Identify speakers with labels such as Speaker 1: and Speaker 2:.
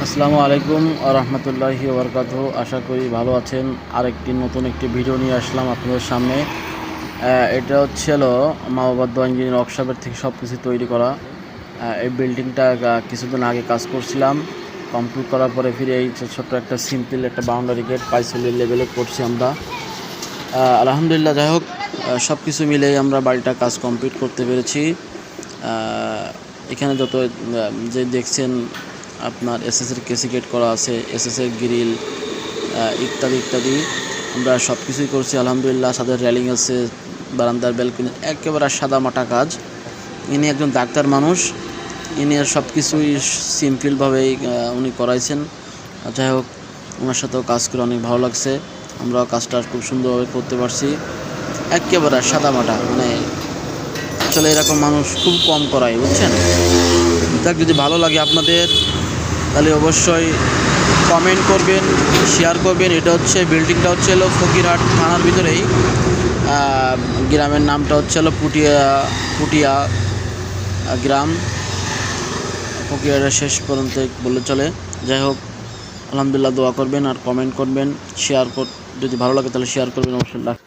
Speaker 1: আসসালামু আলাইকুম রহমতুল্লাহি ওবরকাতুহু। আশা করি ভালো আছেন। আরেকটি নতুন একটি ভিডিও নিয়ে আসলাম আপনাদের সামনে। এটা হলো মা বাবার দোয়া ইঞ্জিনিয়ার ওয়ার্কশপের থেকে সব কিছু তৈরি করা। এই বিল্ডিংটা কিছুদিন আগে কাজ করছিলাম। কমপ্লিট করার পরে ফিরে এই ছোট্ট একটা সিম্পল একটা বাউন্ডারি গেট পাইসেলের লেভেলে করছি আমরা। আলহামদুলিল্লাহ, যাই হোক, সব কিছু মিলেই আমরা বাড়িটা কাজ কমপ্লিট করতে পেরেছি। এখানে যত যে দেখছেন আপনার এসএসের কেসিকেট করা আছে, এসএসের গ্রিল ইত্যাদি ইত্যাদি আমরা সব কিছুই করছি আলহামদুলিল্লাহ। সাথে রেলিং আছে, বারান্দার ব্যালকনি একেবারে সাদা মাটা কাজ। ইনি একজন ডাক্তার মানুষ, ইনি সব কিছুই সিম্পলভাবেই উনি করাইছেন। যাই হোক, ওনার সাথেও কাজ করে অনেক ভালো লাগছে। আমরাও কাজটা খুব সুন্দরভাবে করতে পারছি, একেবারে সাদা মাটা। মানে আসলে এরকম মানুষ খুব কম করায়, বুঝছেন। যাক, যদি ভালো লাগে আপনাদের তাহলে অবশ্যই কমেন্ট করবেন, শেয়ার করবেন। এটা বিল্ডিংটা হলো ফকিরহাট থানার ভিতরেই। গ্রামের নামটা হলো পুটিয়া গ্রাম। ফকিরহাটের শেষ পর্যন্ত বললে চলে। যাই হোক, আলহামদুলিল্লাহ, দোয়া করবেন আর কমেন্ট করবেন, শেয়ার যদি ভালো লাগে তাহলে শেয়ার করবেন অবশ্যই।